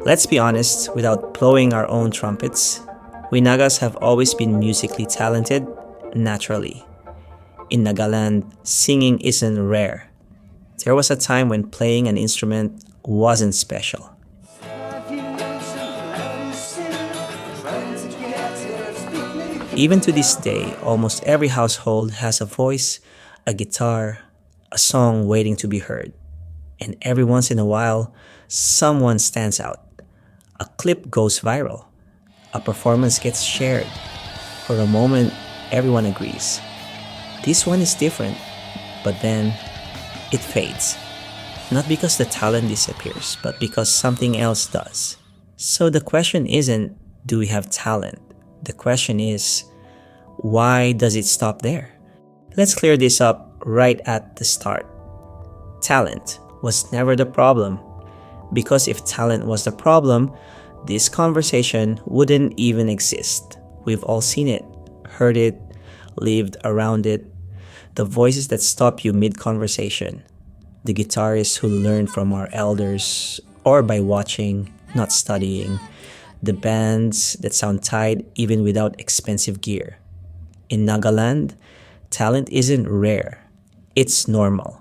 Let's be honest, without blowing our own trumpets, we Nagas have always been musically talented naturally. In Nagaland, singing isn't rare. There was a time when playing an instrument wasn't special. Even to this day, almost every household has a voice, a guitar, a song waiting to be heard. And every once in a while, someone stands out. A clip goes viral. A performance gets shared. For a moment, everyone agrees. This one is different, but then it fades. Not because the talent disappears, but because something else does. So the question isn't, do we have talent? The question is, why does it stop there? Let's clear this up right at the start. Talent was never the problem. Because if talent was the problem, this conversation wouldn't even exist. We've all seen it, heard it, lived around it. The voices that stop you mid-conversation. The guitarists who learn from our elders or by watching, not studying. The bands that sound tight even without expensive gear. In Nagaland, talent isn't rare. It's normal.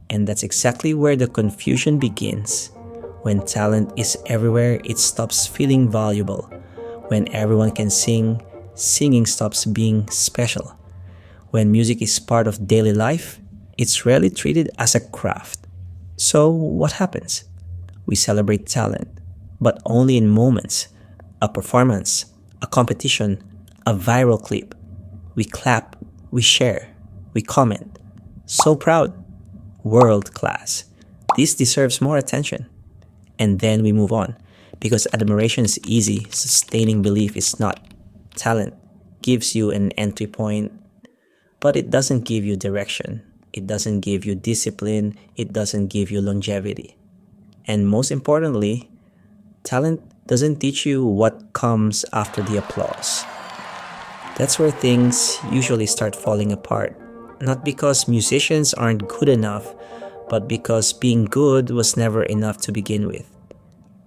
And that's exactly where the confusion begins. When talent is everywhere, it stops feeling valuable. When everyone can sing, singing stops being special. When music is part of daily life, it's rarely treated as a craft. So what happens? We celebrate talent, but only in moments. A performance, a competition, a viral clip. We clap, we share, we comment. So proud. World class. This deserves more attention. And then we move on. Because admiration is easy, sustaining belief is not. Talent gives you an entry point, but it doesn't give you direction. It doesn't give you discipline. It doesn't give you longevity. And most importantly, talent doesn't teach you what comes after the applause. That's where things usually start falling apart. Not because musicians aren't good enough, but because being good was never enough to begin with.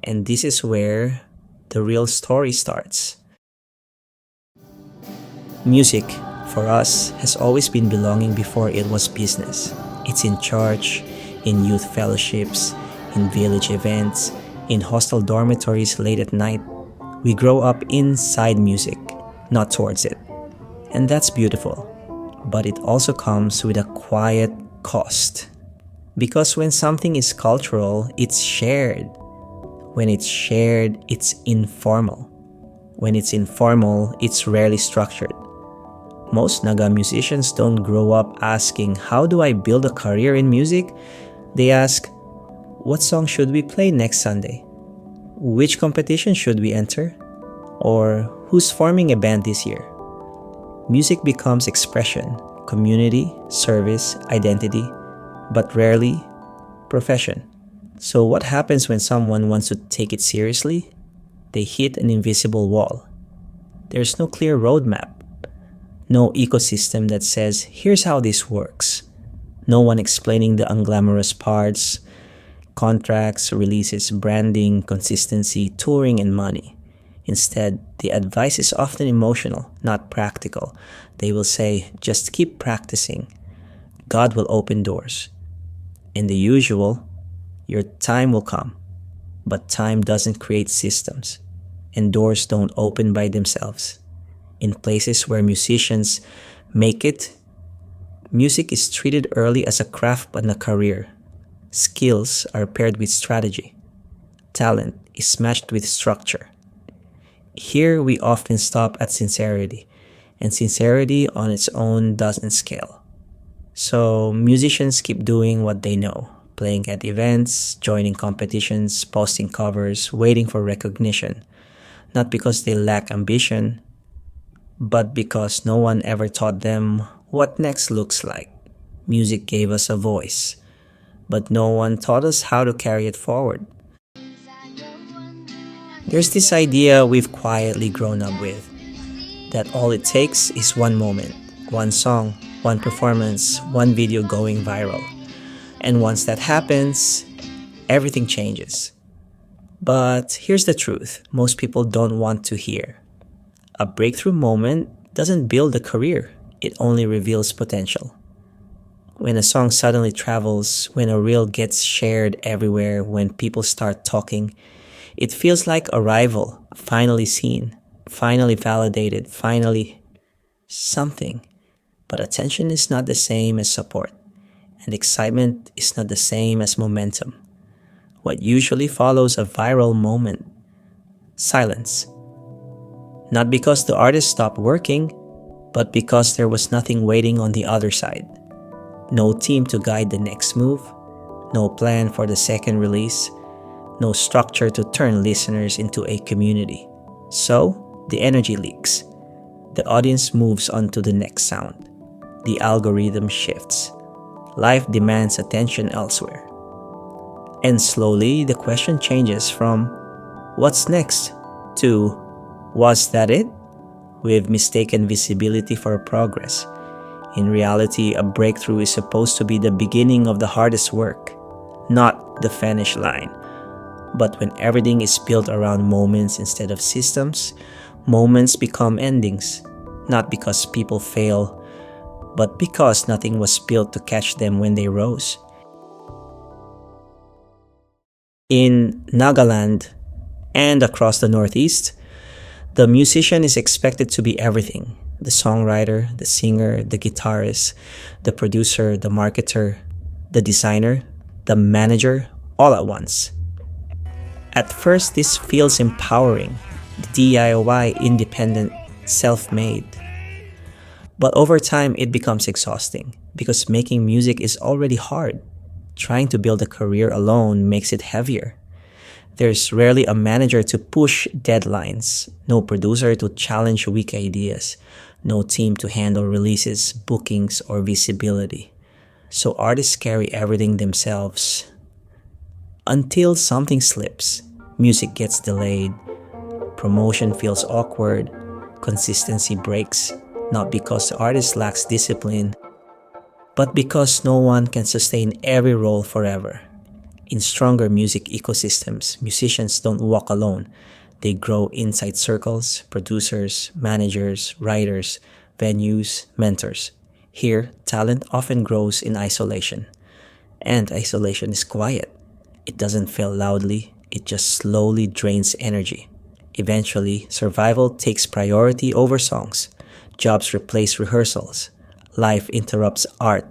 And this is where the real story starts. Music, for us, has always been belonging before it was business. It's in church, in youth fellowships, in village events, in hostel dormitories late at night. We grow up inside music, not towards it. And that's beautiful. But it also comes with a quiet cost. Because when something is cultural, it's shared. When it's shared, it's informal. When it's informal, it's rarely structured. Most Naga musicians don't grow up asking, how do I build a career in music? They ask, what song should we play next Sunday? Which competition should we enter? Or who's forming a band this year? Music becomes expression, community, service, identity, but rarely profession. So what happens when someone wants to take it seriously? They hit an invisible wall. There's no clear roadmap. No ecosystem that says, here's how this works. No one explaining the unglamorous parts, contracts, releases, branding, consistency, touring, and money. Instead, the advice is often emotional, not practical. They will say, just keep practicing. God will open doors. And the usual, your time will come. But time doesn't create systems. And doors don't open by themselves. In places where musicians make it, music is treated early as a craft and a career. Skills are paired with strategy. Talent is matched with structure. Here we often stop at sincerity, and sincerity on its own doesn't scale. So musicians keep doing what they know, playing at events, joining competitions, posting covers, waiting for recognition. Not because they lack ambition, but because no one ever taught them what next looks like. Music gave us a voice, but no one taught us how to carry it forward. There's this idea we've quietly grown up with, that all it takes is one moment, one song, one performance, one video going viral. And once that happens, everything changes. But here's the truth most people don't want to hear. A breakthrough moment doesn't build a career, it only reveals potential. When a song suddenly travels, when a reel gets shared everywhere, when people start talking, it feels like arrival, finally seen, finally validated, finally something. But attention is not the same as support, and excitement is not the same as momentum. What usually follows a viral moment? Silence. Not because the artist stopped working, but because there was nothing waiting on the other side. No team to guide the next move, no plan for the second release, no structure to turn listeners into a community. So, the energy leaks. The audience moves on to the next sound. The algorithm shifts. Life demands attention elsewhere. And slowly, the question changes from what's next to was that it? We've mistaken visibility for progress. In reality, a breakthrough is supposed to be the beginning of the hardest work, not the finish line. But when everything is built around moments instead of systems, moments become endings, not because people fail, but because nothing was built to catch them when they rose. In Nagaland and across the Northeast, the musician is expected to be everything: the songwriter, the singer, the guitarist, the producer, the marketer, the designer, the manager, all at once. At first, this feels empowering, DIY, independent, self made. But over time, it becomes exhausting because making music is already hard. Trying to build a career alone makes it heavier. There's rarely a manager to push deadlines, no producer to challenge weak ideas, no team to handle releases, bookings, or visibility. So artists carry everything themselves. Until something slips, music gets delayed, promotion feels awkward, consistency breaks, not because the artist lacks discipline, but because no one can sustain every role forever. In stronger music ecosystems, musicians don't walk alone. They grow inside circles, producers, managers, writers, venues, mentors. Here, talent often grows in isolation. And isolation is quiet. It doesn't fail loudly, it just slowly drains energy. Eventually, survival takes priority over songs. Jobs replace rehearsals. Life interrupts art,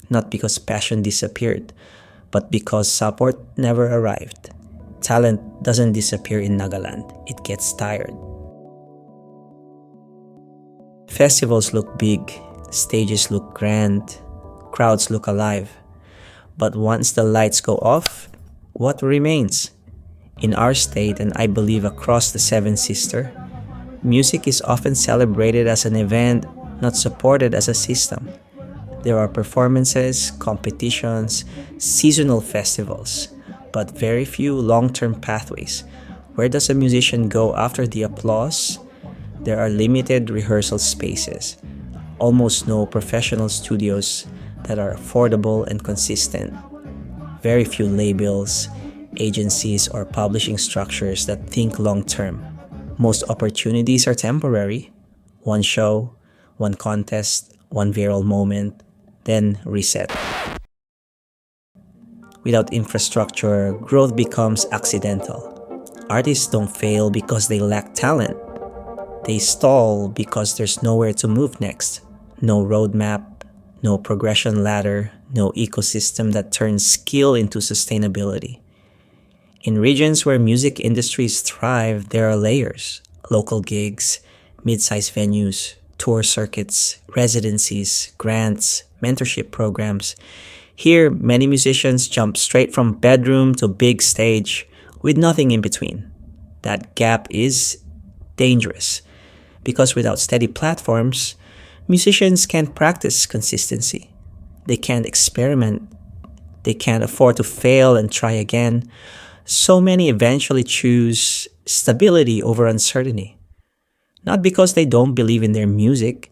not because passion disappeared, but because support never arrived. Talent doesn't disappear in Nagaland, it gets tired. Festivals look big, stages look grand, crowds look alive. But once the lights go off, what remains? In our state, and I believe across the Seven Sisters, music is often celebrated as an event, not supported as a system. There are performances, competitions, seasonal festivals, but very few long-term pathways. Where does a musician go after the applause? There are limited rehearsal spaces, almost no professional studios that are affordable and consistent, very few labels, agencies, or publishing structures that think long-term. Most opportunities are temporary. One show, one contest, one viral moment, then reset. Without infrastructure, growth becomes accidental. Artists don't fail because they lack talent. They stall because there's nowhere to move next. No roadmap, no progression ladder, no ecosystem that turns skill into sustainability. In regions where music industries thrive, there are layers: local gigs, mid-sized venues, tour circuits, residencies, grants, mentorship programs. Here, many musicians jump straight from bedroom to big stage with nothing in between. That gap is dangerous because without steady platforms, musicians can't practice consistency. They can't experiment. They can't afford to fail and try again. So many eventually choose stability over uncertainty. Not because they don't believe in their music,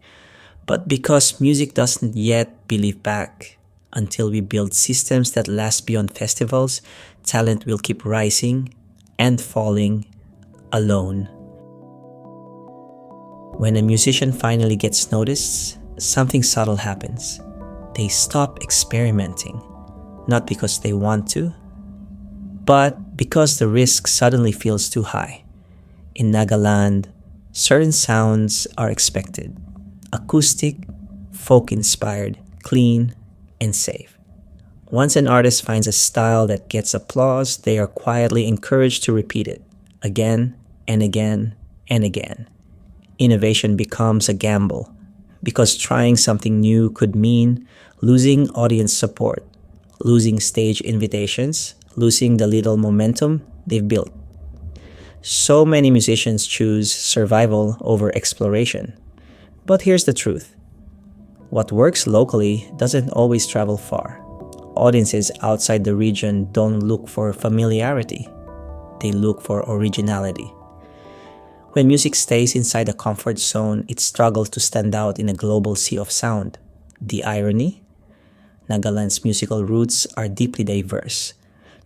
but because music doesn't yet believe back. until we build systems that last beyond festivals, talent will keep rising and falling alone. When a musician finally gets noticed, something subtle happens. They stop experimenting, not because they want to, but because the risk suddenly feels too high. In Nagaland, certain sounds are expected: acoustic, folk inspired, clean, and safe. Once an artist finds a style that gets applause, they are quietly encouraged to repeat it again and again and again. Innovation becomes a gamble because trying something new could mean losing audience support, losing stage invitations, losing the little momentum they've built. So many musicians choose survival over exploration. But here's the truth: what works locally doesn't always travel far. Audiences outside the region don't look for familiarity, they look for originality. When music stays inside a comfort zone, it struggles to stand out in a global sea of sound. The irony? Nagaland's musical roots are deeply diverse.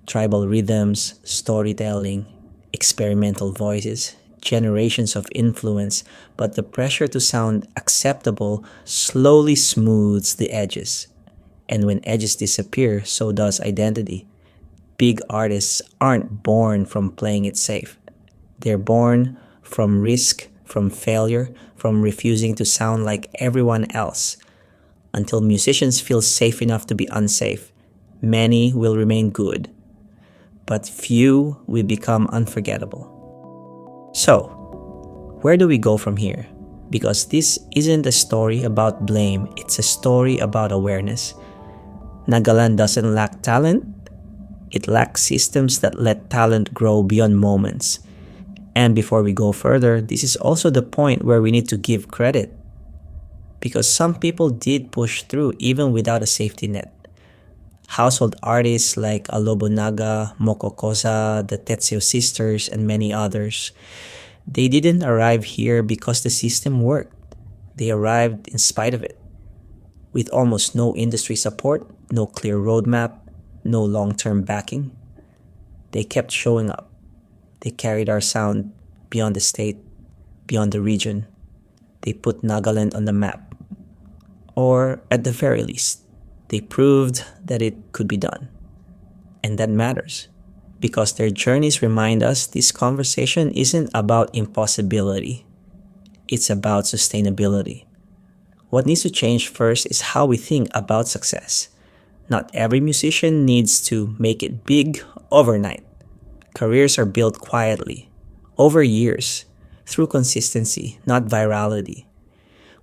Tribal rhythms, storytelling, experimental voices, generations of influence, but the pressure to sound acceptable slowly smooths the edges. And when edges disappear, so does identity. Big artists aren't born from playing it safe. They're born from risk, from failure, from refusing to sound like everyone else. Until musicians feel safe enough to be unsafe, many will remain good, but few will become unforgettable. So, where do we go from here? Because this isn't a story about blame, it's a story about awareness. Nagaland doesn't lack talent, it lacks systems that let talent grow beyond moments. And before we go further, this is also the point where we need to give credit. Because some people did push through even without a safety net. Household artists like Alobo Naga, Moko Koza, the Tetseo sisters, and many others, they didn't arrive here because the system worked. They arrived in spite of it. With almost no industry support, no clear roadmap, no long-term backing, they kept showing up. They carried our sound beyond the state, beyond the region. They put Nagaland on the map. Or at the very least, they proved that it could be done. And that matters, because their journeys remind us this conversation isn't about impossibility. It's about sustainability. What needs to change first is how we think about success. Not every musician needs to make it big overnight. Careers are built quietly, over years, through consistency, not virality.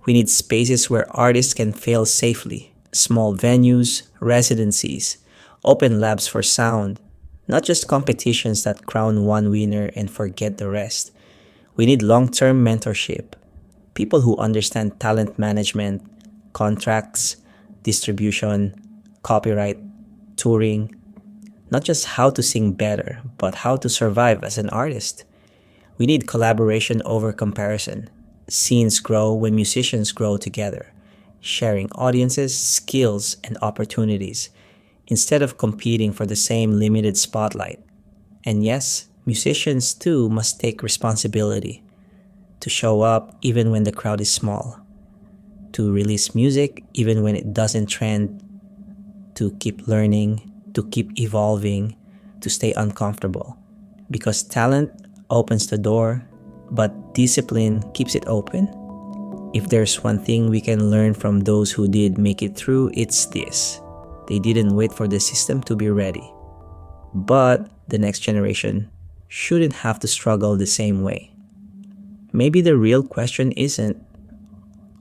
We need spaces where artists can fail safely, small venues, residencies, open labs for sound, not just competitions that crown one winner and forget the rest. We need long-term mentorship, people who understand talent management, contracts, distribution, copyright, touring, not just how to sing better, but how to survive as an artist. We need collaboration over comparison. Scenes grow when musicians grow together, sharing audiences, skills, and opportunities, instead of competing for the same limited spotlight. And yes, musicians too must take responsibility to show up even when the crowd is small, to release music even when it doesn't trend, to keep learning, to keep evolving, to stay uncomfortable. Because talent opens the door, but discipline keeps it open. If there's one thing we can learn from those who did make it through, it's this: they didn't wait for the system to be ready. But the next generation shouldn't have to struggle the same way. Maybe the real question isn't,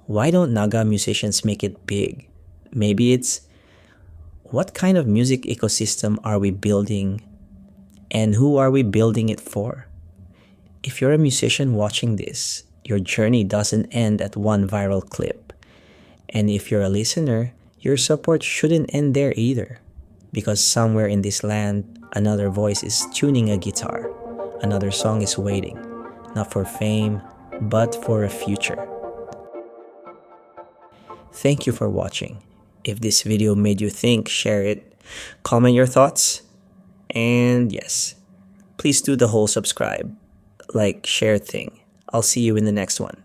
why don't Naga musicians make it big? Maybe it's, what kind of music ecosystem are we building, and who are we building it for? If you're a musician watching this, your journey doesn't end at one viral clip. And if you're a listener, your support shouldn't end there either. Because somewhere in this land, another voice is tuning a guitar. Another song is waiting, not for fame, but for a future. Thank you for watching. If this video made you think, share it, comment your thoughts, and yes, please do the whole subscribe, like, share thing. I'll see you in the next one.